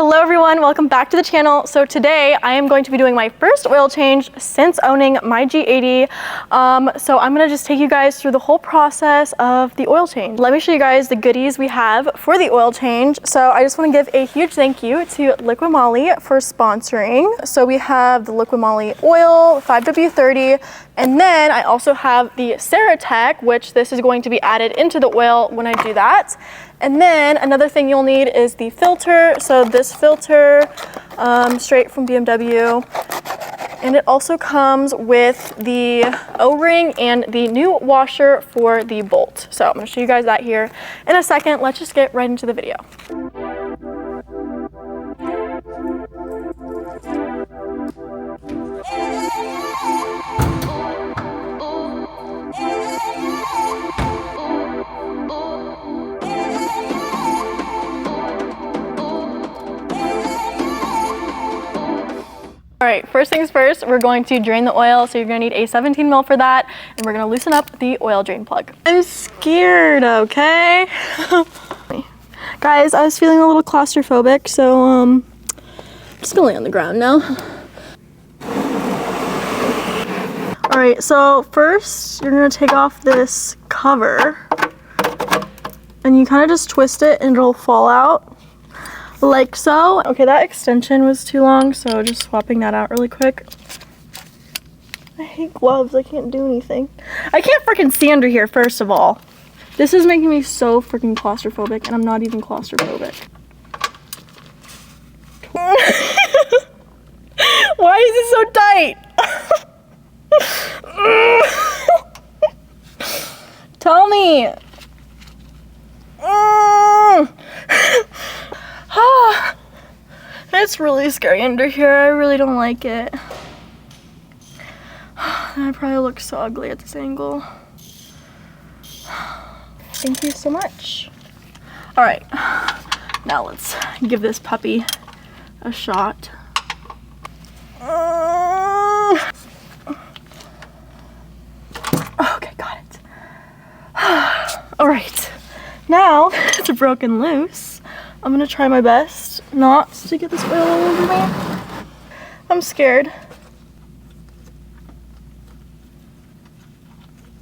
Hello everyone, welcome back to the channel. So today I am going to be doing my first oil change since owning my G80. So I'm gonna just take you guys through the whole process of the oil change. Let me show you guys the goodies we have for the oil change. So I just wanna give a huge thank you to Liquid Moly for sponsoring. So we have the Liquid Moly oil, 5W30, and then I also have the Ceratec, which this is going to be added into the oil when I do that. And then another thing you'll need is the filter. So this filter, straight from BMW. And it also comes with the O-ring and the new washer for the bolt. So I'm gonna show you guys that here in a second. Let's just get right into the video. All right, first things first, we're going to drain the oil. So you're gonna need a 17 mil for that, and we're gonna loosen up the oil drain plug. I'm scared, okay? Guys, I was feeling a little claustrophobic, so I'm just gonna lay on the ground now. All right, so first you're gonna take off this cover, and you kind of just twist it and it'll fall out. Like so. Okay, that extension was too long, so just swapping that out really quick. I hate gloves, I can't do anything. I can't freaking see under here, first of all. This is making me so freaking claustrophobic, and I'm not even claustrophobic. Why is it so tight? Tell me. It's really scary under here. I really don't like it. I probably look so ugly at this angle. Thank you so much. All right, now let's give this puppy a shot. Okay, got it. All right, now it's broken loose. I'm gonna try my best not to get this oil all over me. I'm scared.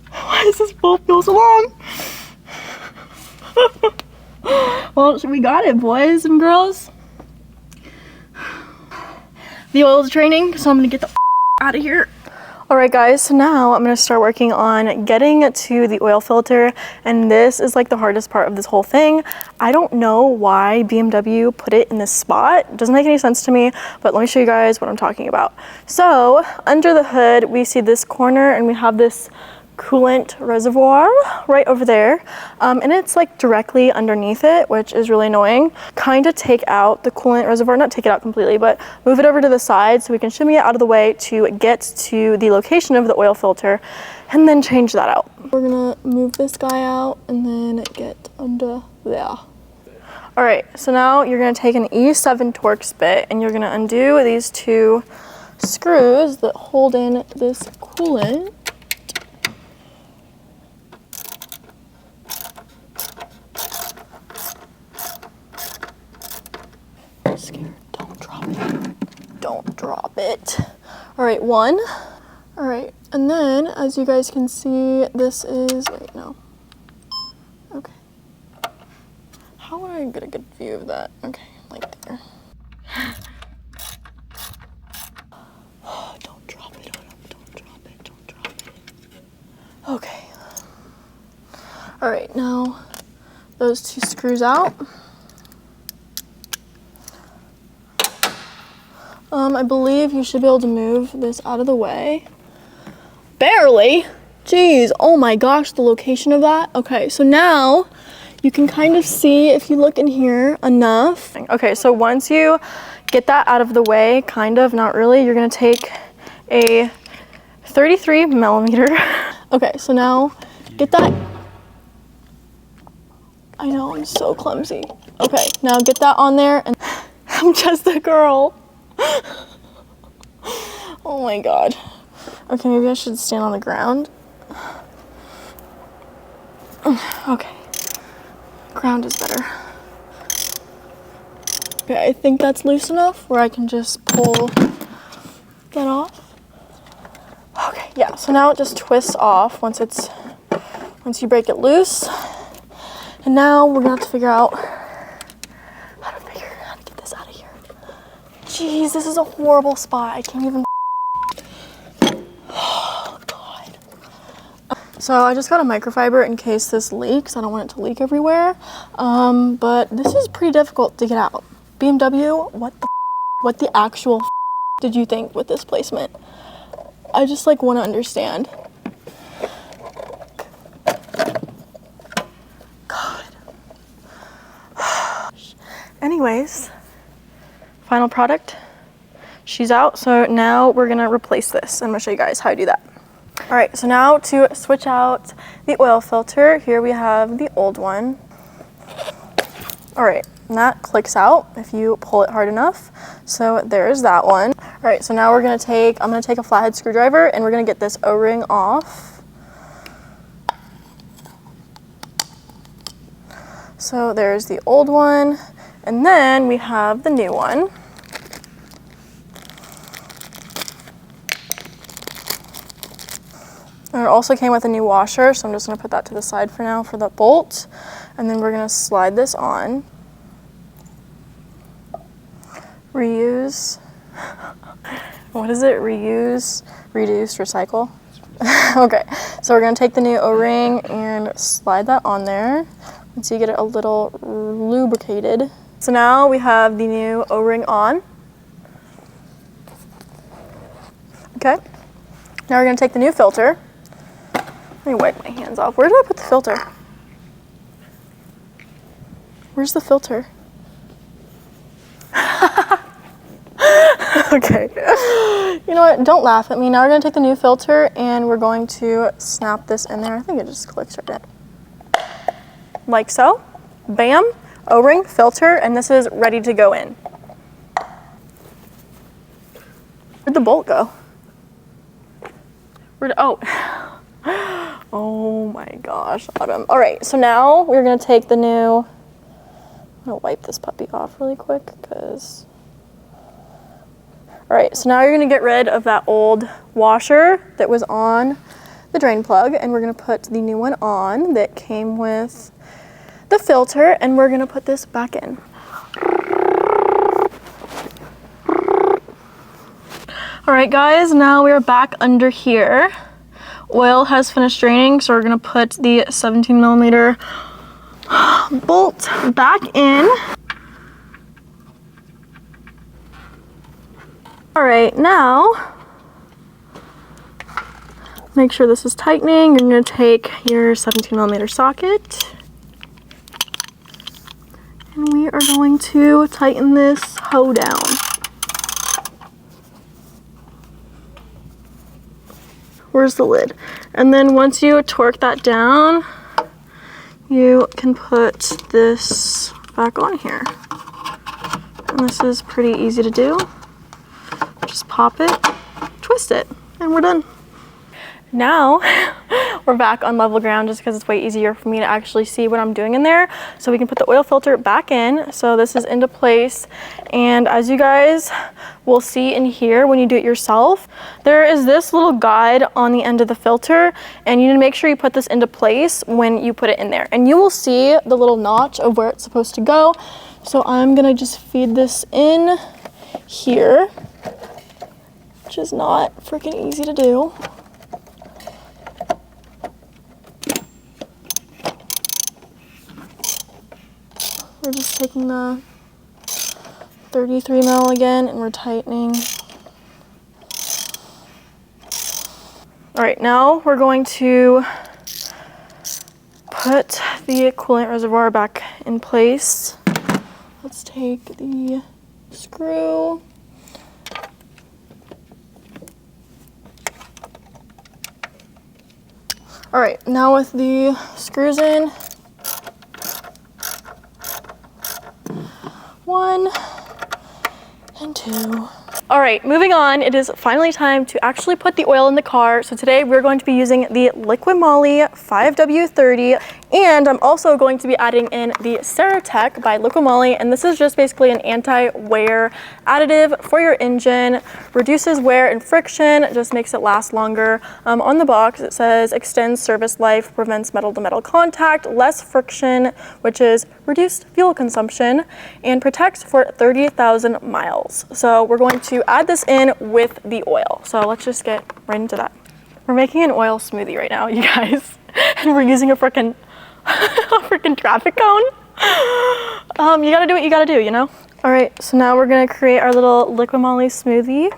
Why does this bolt feel so long? Well, we got it, boys and girls. The oil's draining, so I'm gonna get the out of here. All right guys, so now I'm gonna start working on getting to the oil filter, and this is like the hardest part of this whole thing. I don't know why BMW put it in this spot. It doesn't make any sense to me, but let me show you guys what I'm talking about. So under the hood, we see this corner and we have this coolant reservoir right over there, and it's like directly underneath it, which is really annoying. Kind of take out the coolant reservoir, not take it out completely, but move it over to the side so we can shimmy it out of the way to get to the location of the oil filter, and then change that out. We're gonna move this guy out and then get under there. All right, so now you're gonna take an E7 Torx bit and you're gonna undo these two screws that hold in this coolant. Scared. Don't drop it. Don't drop it. All right, one. All right, and then as you guys can see, this is, wait, no. Okay. How would I get a good view of that? Okay, like there. Don't drop it. Don't drop it. Don't drop it. Okay. All right, now those two screws out. I believe you should be able to move this out of the way. Barely. Jeez, oh my gosh, the location of that. Okay, so now you can kind of see, if you look in here enough. Okay, so once you get that out of the way, kind of, not really, you're gonna take a 33 millimeter. Okay, so now get that. I know, I'm so clumsy. Okay, now get that on there, and I'm just a girl. Oh my god. Okay, maybe I should stand on the ground. Okay. Ground is better. Okay, I think that's loose enough where I can just pull that off. Okay, yeah, so now it just twists off once you break it loose. And now we're gonna have to figure out how to get this out of here. Jeez, this is a horrible spot. I can't even. Oh, God. So I just got a microfiber in case this leaks. I don't want it to leak everywhere. But this is pretty difficult to get out. BMW, what the actual did you think with this placement? I just like want to understand. God. Anyways, final product. She's out, so now we're gonna replace this. I'm gonna show you guys how I do that. All right, so now to switch out the oil filter, here we have the old one. All right, and that clicks out if you pull it hard enough. So there's that one. All right, so now I'm gonna take a flathead screwdriver and we're gonna get this O-ring off. So there's the old one, and then we have the new one. And it also came with a new washer, so I'm just gonna put that to the side for now for the bolt. And then we're gonna slide this on. Reuse. What is it? Reuse, reduce, recycle. Okay, so we're gonna take the new O-ring and slide that on there once you get it a little lubricated. So now we have the new O-ring on. Okay, now we're gonna take the new filter. Let me wipe my hands off. Where did I put the filter? Where's the filter? Okay. You know what? Don't laugh at me. Now we're going to take the new filter and we're going to snap this in there. I think it just clicks right in. Like so. Bam. O-ring, filter, and this is ready to go in. Where'd the bolt go? Oh. Oh my gosh, Autumn. All right, so now we're gonna take the new, I'm gonna wipe this puppy off really quick because, all right, so now you're gonna get rid of that old washer that was on the drain plug, and we're gonna put the new one on that came with the filter, and we're gonna put this back in. All right, guys, now we're back under here. Oil has finished draining, so we're gonna put the 17mm bolt back in. All right, now, make sure this is tightening. You're gonna take your 17mm socket, and we are going to tighten this hoe down. Where's the lid? And then once you torque that down, you can put this back on here. And this is pretty easy to do. Just pop it, twist it, and we're done. Now we're back on level ground just because it's way easier for me to actually see what I'm doing in there. So we can put the oil filter back in. So this is into place. And as you guys will see in here when you do it yourself, there is this little guide on the end of the filter, and you need to make sure you put this into place when you put it in there. And you will see the little notch of where it's supposed to go. So I'm gonna just feed this in here, which is not freaking easy to do. We're just taking the 33mm again and we're tightening. All right, now we're going to put the coolant reservoir back in place. Let's take the screw. All right, now with the screws in, 1 and 2. All right, moving on. It is finally time to actually put the oil in the car. So today we're going to be using the Liquid Moly 5W30, and I'm also going to be adding in the Ceratec by Liquid Moly, and this is just basically an anti-wear additive for your engine. Reduces wear and friction, just makes it last longer. On the box it says extends service life, prevents metal-to-metal contact, less friction, which is reduced fuel consumption, and protects for 30,000 miles. So we're going to add this in with the oil. So let's just get right into that. We're making an oil smoothie right now, you guys, and we're using a freaking traffic cone. You gotta do what you gotta do, you know? All right, so now we're gonna create our little Liquid Moly smoothie.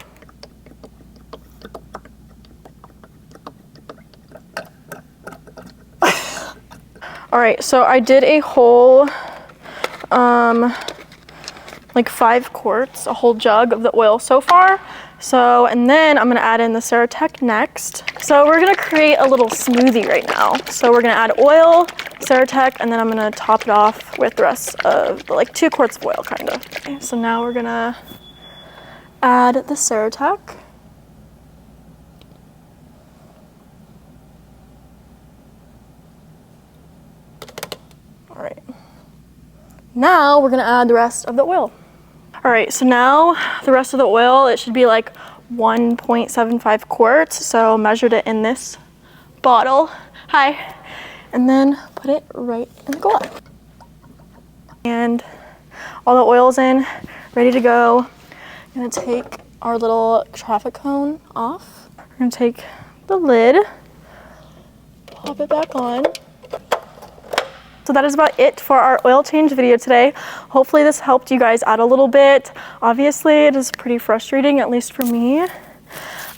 All right, so I did a whole, like 5 quarts, a whole jug of the oil so far. So, and then I'm gonna add in the Ceratec next. So we're gonna create a little smoothie right now. So we're gonna add oil, Ceratec, and then I'm gonna top it off with the rest of the, like 2 quarts of oil, kind of. Okay, so now we're gonna add the Ceratec. All right. Now we're gonna add the rest of the oil. All right, so now the rest of the oil, it should be like 1.75 quarts. So measured it in this bottle. Hi. And then put it right in the gola. And all the oil's in, ready to go. I'm gonna take our little traffic cone off. We're gonna take the lid, pop it back on. So that is about it for our oil change video today. Hopefully this helped you guys out a little bit. Obviously it is pretty frustrating, at least for me,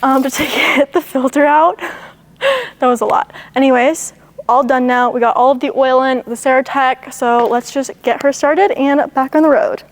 to get the filter out. That was a lot. Anyways, all done now. We got all of the oil in, the Ceratec, so let's just get her started and back on the road.